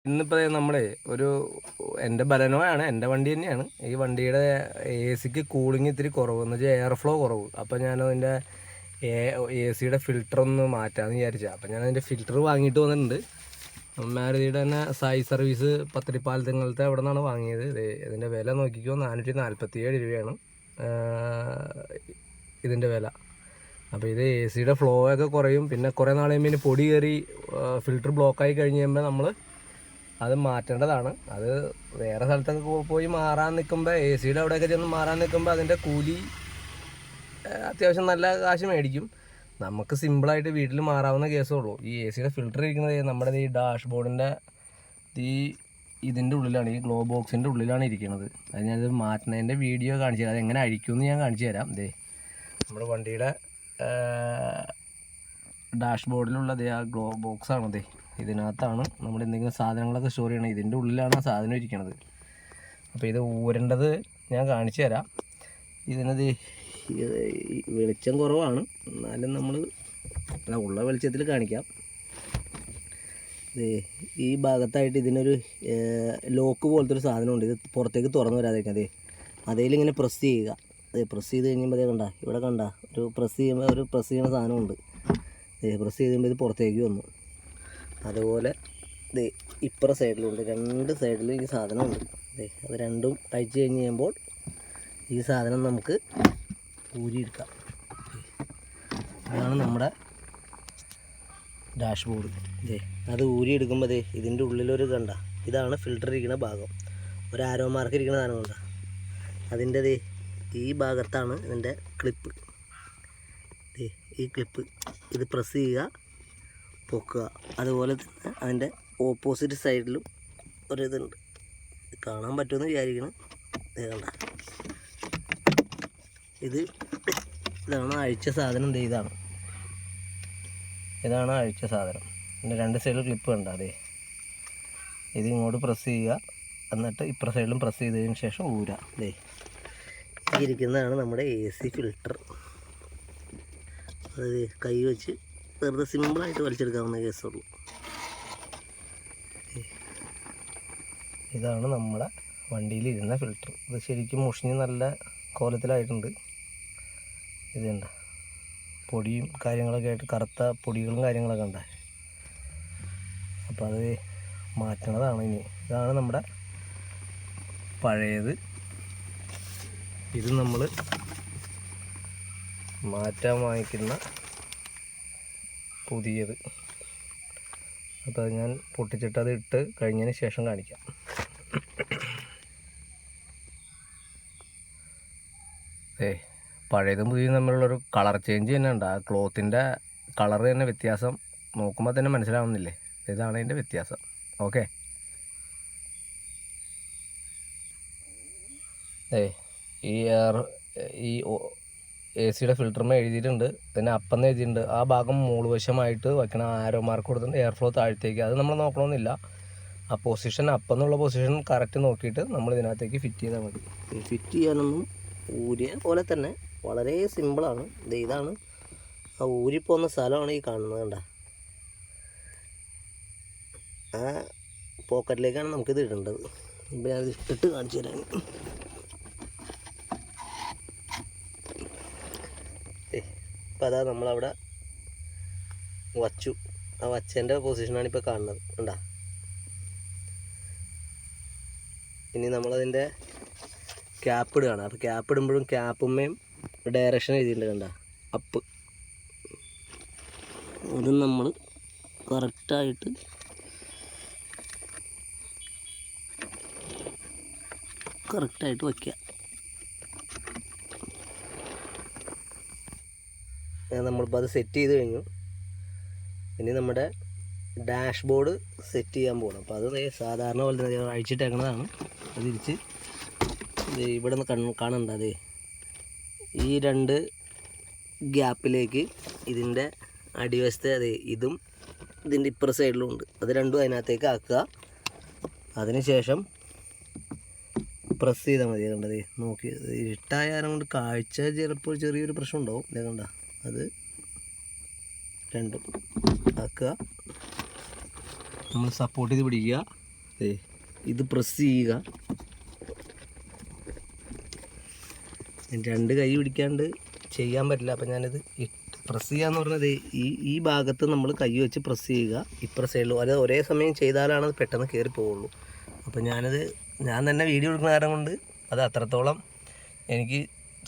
ഇന്നിപ്പോൾ നമ്മളെ ഒരു എൻ്റെ ബലനോയാണ്, എൻ്റെ വണ്ടി തന്നെയാണ്. ഈ വണ്ടിയുടെ എ സിക്ക് കൂളിംഗ് ഇത്തിരി കുറവ് എന്ന് വെച്ചാൽ എയർ ഫ്ലോ കുറവ്. അപ്പോൾ ഞാനതിൻ്റെ എ സിയുടെ ഫിൽറ്റർ ഒന്ന് മാറ്റാമെന്ന് വിചാരിച്ചാൽ. അപ്പോൾ ഞാനതിൻ്റെ ഫിൽറ്റർ വാങ്ങിയിട്ട് വന്നിട്ടുണ്ട്. മാരുതിയുടെ തന്നെ സായി സർവീസ് പത്തടിപ്പാലത്തങ്ങളത്തെ അവിടെ നിന്നാണ് വാങ്ങിയത്. ഇതിൻ്റെ വില നോക്കിക്കോ, 447 രൂപയാണ് ഇതിൻ്റെ വില. അപ്പോൾ ഇത് എ സിയുടെ ഫ്ലോ ഒക്കെ കുറയും. പിന്നെ കുറേ നാൾ കഴിയുമ്പോൾ പൊടി കയറി ഫിൽറ്റർ ബ്ലോക്കായി കഴിഞ്ഞ് കഴിയുമ്പോൾ നമ്മൾ അത് മാറ്റേണ്ടതാണ്. അത് വേറെ സ്ഥലത്തൊക്കെ പോയി മാറാൻ നിൽക്കുമ്പോൾ, എ സിയുടെ അവിടെയൊക്കെ ചെന്ന് മാറാൻ നിൽക്കുമ്പോൾ അതിൻ്റെ കൂലി അത്യാവശ്യം നല്ല കാശ് മേടിക്കും. നമുക്ക് സിമ്പിളായിട്ട് വീട്ടിൽ മാറാവുന്ന കേസേ ഉള്ളൂ. ഈ എ സിയുടെ ഫിൽറ്റർ ഇരിക്കുന്നത് നമ്മുടെ ഈ ഡാഷ് ബോർഡിൻ്റെ ഇതിൻ്റെ ഉള്ളിലാണ്, ഈ ഗ്ലോ ബോക്സിൻ്റെ ഉള്ളിലാണ് ഇരിക്കുന്നത്. അത് ഞാനിത് മാറ്റുന്നതിൻ്റെ വീഡിയോ കാണിച്ചു തരാം. അതെങ്ങനെ അഴിക്കുമെന്ന് ഞാൻ കാണിച്ചു തരാം. നമ്മുടെ വണ്ടിയുടെ ഡാഷ് ബോർഡിലുള്ളത് ആ ഗ്ലോ ബോക്സാണ്. ഇതിനകത്താണ് നമ്മൾ എന്തെങ്കിലും സാധനങ്ങളൊക്കെ സ്റ്റോർ ചെയ്യണം. ഇതിൻ്റെ ഉള്ളിലാണ് ആ സാധനം ഇരിക്കുന്നത്. അപ്പോൾ ഇത് ഊരേണ്ടത് ഞാൻ കാണിച്ചു തരാം. ഇതിനത് വെളിച്ചം കുറവാണ്, എന്നാലും നമ്മൾ ഉള്ള വെളിച്ചത്തിൽ കാണിക്കാം. ഈ ഭാഗത്തായിട്ട് ഇതിനൊരു ലോക്ക് പോലത്തെ ഒരു സാധനമുണ്ട്. ഇത് പുറത്തേക്ക് തുറന്നു വരാതിരിക്കാം. അതേലിങ്ങനെ പ്രസ് ചെയ്യുക. പ്രസ് ചെയ്ത് കഴിയുമ്പോൾ കണ്ട, ഇവിടെ കണ്ട ഒരു പ്രസ് ചെയ്യുന്ന സാധനമുണ്ട്. പ്രസ് ചെയ്ത് കഴിയുമ്പോൾ ഇത് പുറത്തേക്ക് വന്നു. അതുപോലെ ഇപ്പുറ സൈഡിലുണ്ട്, രണ്ട് സൈഡിലും ഈ സാധനമുണ്ട്. അത് രണ്ടും അഴിച്ച് കഴിഞ്ഞ് കഴിയുമ്പോൾ ഈ സാധനം നമുക്ക് ഊരിയെടുക്കാം. ഇതാണ് നമ്മുടെ ഡാഷ് ബോർഡ്. അത് ഊരിയെടുക്കുമ്പോൾ ഇതിൻ്റെ ഉള്ളിലൊരു കണ്ട, ഇതാണ് ഫിൽറ്റർ ഇരിക്കുന്ന ഭാഗം. ഒരു ആരോ മാർക്ക് ഇരിക്കുന്ന സാധനം കണ്ട, അതിൻ്റെ ഈ ഭാഗത്താണ് ഇതിൻ്റെ ക്ലിപ്പ്. ഈ ക്ലിപ്പ് ഇത് പ്രസ് ചെയ്യുക, പൊക്കുക. അതുപോലെ തന്നെ അതിൻ്റെ ഓപ്പോസിറ്റ് സൈഡിലും ഒരിതുണ്ട്. കാണാൻ പറ്റുമെന്ന് വിചാരിക്കണം. കണ്ട, ഇതാണ് അഴിച്ച സാധനം. ഇതാണ് അഴിച്ച സാധനം. പിന്നെ രണ്ട് സൈഡിലും ക്ലിപ്പ് കണ്ട. ഇത് ഇങ്ങോട്ട് പ്രസ് ചെയ്യുക, എന്നിട്ട് ഇപ്പുറ സൈഡിലും പ്രസ് ചെയ്തതിന് ശേഷം ഊരാ. ഇരിക്കുന്നതാണ് നമ്മുടെ എ സി ഫിൽട്ടർ. അത് കൈ വെച്ച് വെറുതെ സിമ്പിളായിട്ട് വലിച്ചെടുക്കാവുന്ന കേസുള്ളൂ. ഇതാണ് നമ്മുടെ വണ്ടിയിലിരുന്ന ഫിൽറ്റർ. ഇത് ശരിക്കും മുഷിഞ്ഞ് നല്ല കോലത്തിലായിട്ടുണ്ട്. ഇതുണ്ട് പൊടിയും കാര്യങ്ങളൊക്കെ ആയിട്ട്, കറുത്ത പൊടികളും കാര്യങ്ങളൊക്കെ ഉണ്ട്. അപ്പോൾ അത് മാറ്റണതാണ് ഇനി. ഇതാണ് നമ്മുടെ പഴയത്. ഇത് നമ്മൾ മാറ്റാൻ വാങ്ങിക്കുന്ന പുതിയത്. അപ്പോൾ അത് ഞാൻ പൊട്ടിച്ചിട്ട് അത് ഇട്ട് കഴിഞ്ഞതിന് ശേഷം കാണിക്കാം. പഴയതും പുതിയതും തമ്മിലുള്ളൊരു കളർ ചേഞ്ച് തന്നെ ഉണ്ട്. ആ ക്ലോത്തിൻ്റെ കളർ തന്നെ വ്യത്യാസം നോക്കുമ്പോൾ തന്നെ മനസ്സിലാവുന്നില്ലേ? ഇതാണ് അതിൻ്റെ വ്യത്യാസം. ഓക്കെ, ഈ എ സിയുടെ ഫിൽറ്ററിന് എഴുതിയിട്ടുണ്ട്, പിന്നെ അപ്പെന്ന് എഴുതിയിട്ടുണ്ട്. ആ ഭാഗം മൂളുവശമായിട്ട് വയ്ക്കണം. ആരോ മാർക്ക് കൊടുത്തിട്ടുണ്ട്, എയർ ഫ്ലോ താഴത്തേക്ക്. അത് നമ്മൾ നോക്കണമെന്നില്ല. ആ പൊസിഷൻ, അപ്പെന്നുള്ള പൊസിഷൻ കറക്റ്റ് നോക്കിയിട്ട് നമ്മൾ ഇതിനകത്തേക്ക് ഫിറ്റ് ചെയ്താൽ മതി. ഫിറ്റ് ചെയ്യാനൊന്നും ഊരിയ പോലെ തന്നെ വളരെ സിമ്പിളാണ്. ഇതാണ് ആ ഊരിപ്പോകുന്ന സ്ഥലമാണ് ഈ കാണുന്നത്. കണ്ട, ആ പോക്കറ്റിലേക്കാണ് നമുക്കിത് ഇടേണ്ടത്. ഇപ്പം ഞാനത് ഇട്ട് കാണിച്ചു തരാൻ. ഇപ്പം അതാ നമ്മളവിടെ വച്ചു. ആ വച്ചതിൻ്റെ പൊസിഷനാണ് ഇപ്പോൾ കാണുന്നത്. കണ്ടാ, ഇനി നമ്മളതിൻ്റെ ക്യാപ്പ് ഇടുകയാണ്. അപ്പോൾ ക്യാപ്പ് ഇടുമ്പോഴും ക്യാപ്പുമ്മേയും ഡയറക്ഷൻ എഴുതിയിട്ടുണ്ട്. കണ്ട, അപ്പ്. അതും നമ്മൾ കറക്റ്റായിട്ട് വയ്ക്കുക. നമ്മളിപ്പോൾ അത് സെറ്റ് ചെയ്ത് കഴിഞ്ഞു. ഇനി നമ്മുടെ ഡാഷ് ബോർഡ് സെറ്റ് ചെയ്യാൻ പോകണം. അപ്പോൾ അത് സാധാരണ പോലെ തന്നെ അഴിച്ചിട്ടേക്കണതാണ്. അത് തിരിച്ച് ഇവിടെ നിന്ന് കാണണ്ട. ഈ രണ്ട് ഗ്യാപ്പിലേക്ക് ഇതിൻ്റെ അടിവശത്തെ ഇതും ഇതിൻ്റെ ഇപ്പുറ സൈഡിലും ഉണ്ട്. അത് രണ്ടും അതിനകത്തേക്ക് ആക്കുക. അതിനുശേഷം പ്രസ് ചെയ്താൽ മതി. കണ്ടത് നോക്കി, ഇരുട്ടായാലും കൊണ്ട് കാഴ്ച ചിലപ്പോൾ ചെറിയൊരു പ്രശ്നം ഉണ്ടാവും. കണ്ട, അത് രണ്ടും ആക്കുക. നമ്മൾ സപ്പോർട്ട് ചെയ്ത് പിടിക്കുക. ഇത് പ്രസ് ചെയ്യുക. രണ്ട് കൈ പിടിക്കാണ്ട് ചെയ്യാൻ പറ്റില്ല. അപ്പം ഞാനിത് പ്രസ് ചെയ്യാന്ന് പറഞ്ഞത് ഈ ഭാഗത്ത് നമ്മൾ കൈ വെച്ച് പ്രസ് ചെയ്യുക. ഇപ്പുറ സൈഡിലും അത് ഒരേ സമയം ചെയ്താലാണ് അത് പെട്ടെന്ന് കയറി പോവുള്ളൂ. അപ്പം ഞാൻ തന്നെ വീഡിയോ എടുക്കുന്ന കാരണം കൊണ്ട് അത് അത്രത്തോളം എനിക്ക്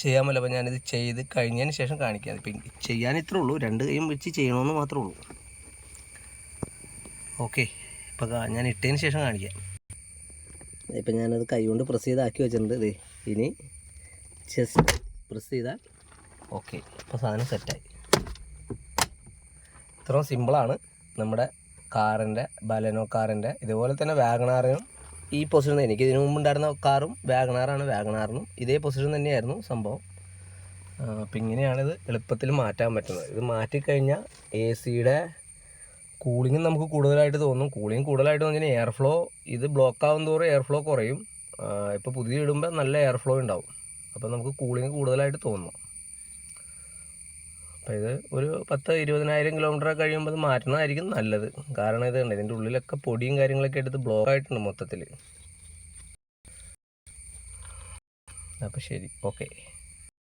ചെയ്യാൻ പറ്റില്ല. അപ്പം ഞാനിത് ചെയ്ത് കഴിഞ്ഞതിന് ശേഷം കാണിക്കാം. ഇപ്പം ചെയ്യാൻ ഇത്രേ ഉള്ളൂ, രണ്ട് കൈയും വെച്ച് ചെയ്യണമെന്ന് മാത്രമേ ഉള്ളൂ. ഓക്കെ, ഇപ്പം ഞാൻ ഇട്ടതിന് ശേഷം കാണിക്കാം. ഇപ്പം ഞാനത് കൈ കൊണ്ട് പ്രസ് ചെയ്താക്കി വെച്ചിട്ടുണ്ട്. ഇനി ജസ്റ്റ് പ്രസ് ചെയ്താൽ ഓക്കെ, ഇപ്പോൾ സാധനം സെറ്റായി. ഇത്രയും സിമ്പിളാണ് നമ്മുടെ കാറിൻ്റെ, ബലെനോ കാറിൻ്റെ. ഇതുപോലെ തന്നെ വാഗണാറിനും ഈ പൊസിഷൻ, എനിക്ക് ഇതിനു മുമ്പ് ഉണ്ടായിരുന്ന കാറും വാഗണാറാണ്. വാഗണാറിനും ഇതേ പൊസിഷൻ തന്നെയായിരുന്നു സംഭവം. അപ്പം ഇങ്ങനെയാണിത് എളുപ്പത്തിൽ മാറ്റാൻ പറ്റുന്നത്. ഇത് മാറ്റിക്കഴിഞ്ഞാൽ AC-യുടെ കൂളിങ്ങും നമുക്ക് കൂടുതലായിട്ട് തോന്നും. കൂളിങ് കൂടുതലായിട്ട് തോന്നിയാൽ എയർ ഫ്ലോ, ഇത് ബ്ലോക്ക് ആവും തോറും എയർ ഫ്ലോ കുറയും. ഇപ്പോൾ പുതിയ ഇടുമ്പോൾ നല്ല എയർ ഫ്ലോ ഉണ്ടാവും. അപ്പോൾ നമുക്ക് കൂളിങ് കൂടുതലായിട്ട് തോന്നും. അപ്പോൾ ഇത് ഒരു 10-20,000 കിലോമീറ്റർ കഴിയുമ്പോൾ ഇത് മാറ്റുന്നതായിരിക്കും നല്ലത്. കാരണം ഇത് ഉണ്ട്, ഇതിൻ്റെ ഉള്ളിലൊക്കെ പൊടിയും കാര്യങ്ങളൊക്കെ എടുത്ത് ബ്ലോക്ക് ആയിട്ടുണ്ട് മൊത്തത്തിൽ. അപ്പോൾ ശരി, ഓക്കെ.